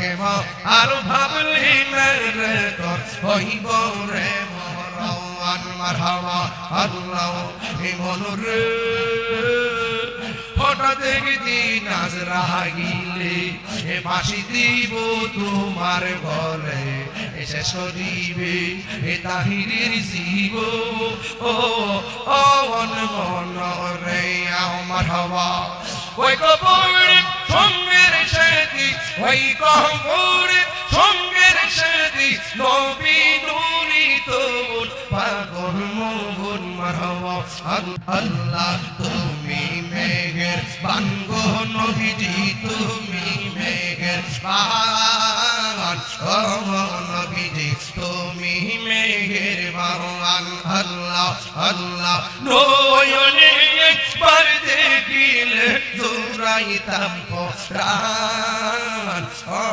একবার আর ভাবলি না রে তোর হইব রে মরণ মারহাবা আল্লাহ মনুরে হঠাৎ একদিন আজ রাগিলে এ ফাঁসি দিব তোমার গলে শেষ দিবে এ তাহিরের জীব ও অন মন রে আমার হওয়া ওই কবরে সঙ্গের সাথী ওই কবরে সঙ্গের সাথী নবী নুরি তোর পাগল মোহন মারহাবা আল্লাহ তুমি মেঘের বানগো নবীজি তুমি মেঘের বান ও নবীজি তুমি মেঘের বান আল্লাহ আল্লাহ নয়নে একবার দেখিলে জুড়াইতাম প্রাণ ও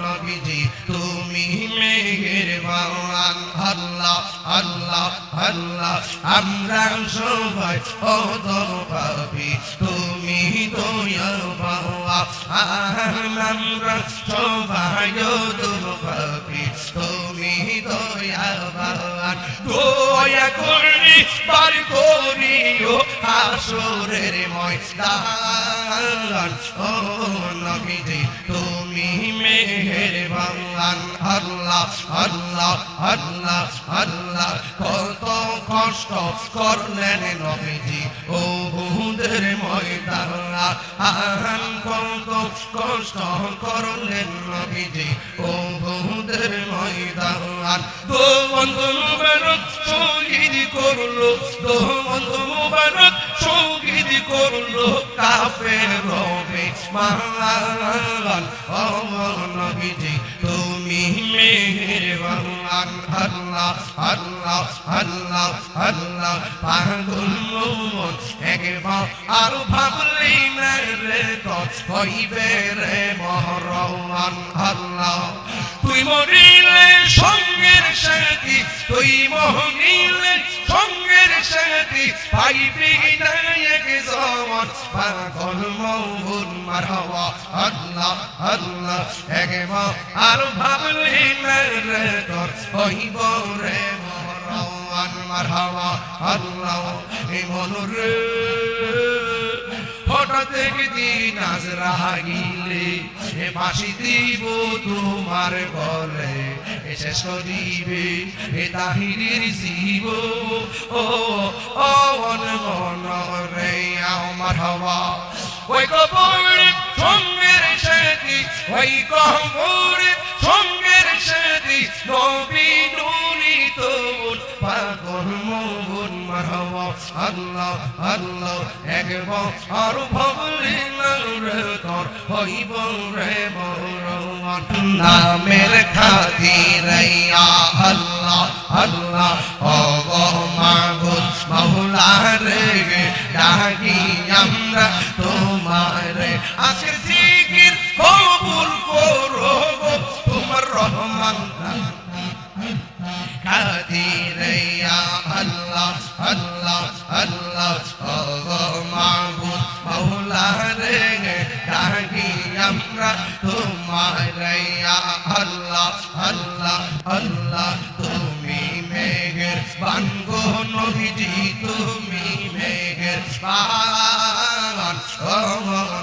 নবীজি তুমি মেঘের বান আল্লাহ আল্লাহ আল্লাহ আমরা সবাই অদর পাবি তুমি দয়া বাবা আমরা সবাই অদর পাবি তুমি দয়া বাবা দয়া করি বার করিও হাসরের ময়দান ও নবীজি তুমি মেহেরবান আল্লাহ আল্লাহ আল্লাহ আল্লাহ কত কষ্ট করলেন নবীজি ও উহুদের ময়দানে কত কষ্ট করলেন নবীজি ও উহুদের ময়দানে দো বন্ধু মুবারক শহীদ করলো দো বন্ধু মুবারক শহীদ করলো কাফের বেঈমান ও নবীজি তুমি মেহেরবান আল্লাহ আল্লাহ আল্লাহ আল্লাহ পাগল মন একবার আর ভাবলি না রে তো হইবে রে মরণ আল্লাহ তুই মরিলে সঙ্গের সাথী তুই মরিলে সঙ্গের সাথী পাইবি না এক জমান পাগল মন মারহাবা আল্লাহ আল্লাহ একবার আর ভাবলি না রে তোর হইব রে মরণ মারহাবা আল্লাহ মনুরে হঠাৎ একদিন আজ রাগিলে এ ফাঁসি দিব তোমার গলে শেষ দিবে এ তাহিরের জীব ও অন মন রে আমার হওয়া ওই কবরে সঙ্গের সাথী ওই কবরে সঙ্গের সাথী নবী নুরি তোর পাগল মোহন মারহাবা আল্লাহ আল্লাহ একবার আর ভাবলি না রে তোর হইব রে মরণ নামের খাতিরে আল্লাহ আল্লাহ ও মাবুদ মাওলা রে ডাকি আমরা তোমারে আজকের জিকির কবুল করো তোমার রহমান খাতিরে আল্লাহ আল্লাহ আল্লাহ ও মাবুদ মাওলা রে ডাকি আমরা তোমারে আল্লাহ আল্লাহ আল্লাহ তুমি মেহেরবান গো নবীজি তুমি মেহেরবান ও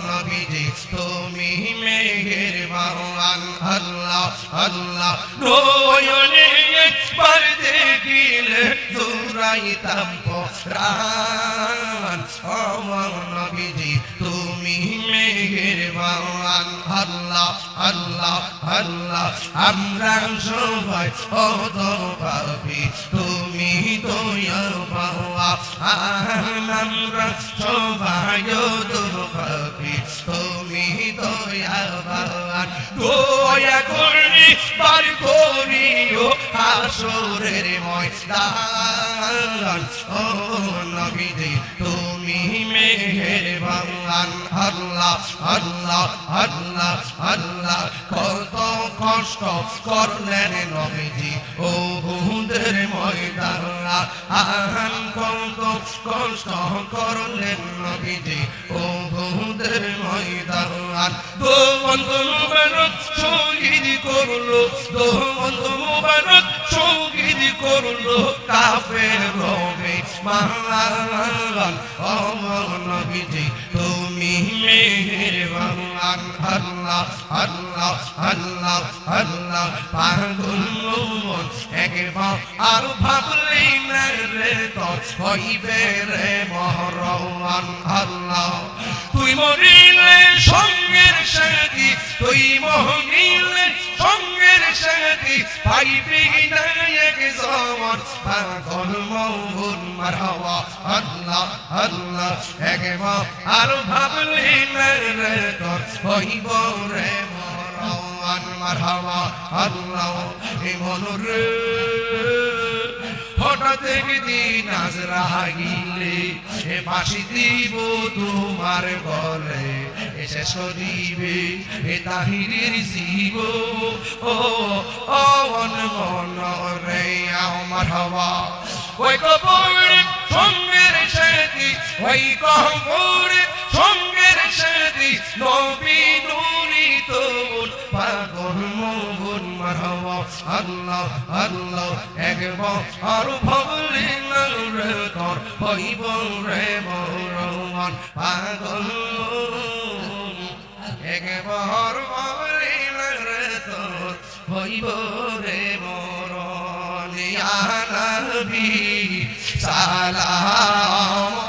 নবীজি তুমি মেহেরবান আল্লাহ আল্লাহ নয়নে একবার দেখিলে জুড়াইতাম প্রাণ ও নবীজি তুমি মেহেরবান আল্লাহ আল্লাহ আল্লাহ আমরা সবাই অদর পাবি তুমি দয়া বাবা আমরা সবাই অদর পাবি তুমি দয়া বাবা দয়া করি বার করিও হাসরের ময়দান ও নবীজি তুমি মেহেরবান আল্লাহ আল্লাহ আল্লাহ আল্লাহ কত কষ্ট করলেন নবীজি ও উহুদের ময়দানে কত কষ্ট করলেন নবীজি ও উহুদের ময়দানে দো বন্ধু মুবারক করলো দোমন মুবারক শহীদ করলো কাফের রবে মান ও নবীজি তুমি মেহেরবান আল্লাহ আল্লাহ আল্লাহ আল্লাহ পাগল মন একবার আর ভাবলি না রে তো হইবে রে মহরওয়ান আল্লাহ তুই মরিলে সঙ্গের সাথী তুই মরিলে সঙ্গের সাথী পাইবি না এক zaman পাগল মন মারহাবা আল্লাহ আল্লাহ একবার আর ভাবলি না রে তো হইব রে মহরওয়ান মারহাবা আল্লাহ এই মনরে হঠাৎ একদিন আজরাইলে এ ফাঁসি দিব তোমার গলে এসে সরিবে এ তাহিরের জীব ও মন রে আমার হওয়া ওই কবরে সঙ্গের সাথী ওই কবরে সঙ্গের সাথী নবী নুরি তোর পাগল মন মারহাবা আল্লাহ আল্লাহ একবার আর ভাবলি না রে তোর হইব রে মরওয়ান পাগল একবার ভাবলি না রে তোর হইব রে মরওয়ান ইয়া নবী সালাম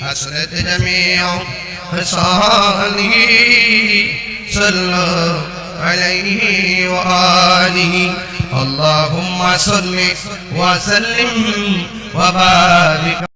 حسنت جميع خصاله صلوا عليه وآله اللهم صل وسلم وبارك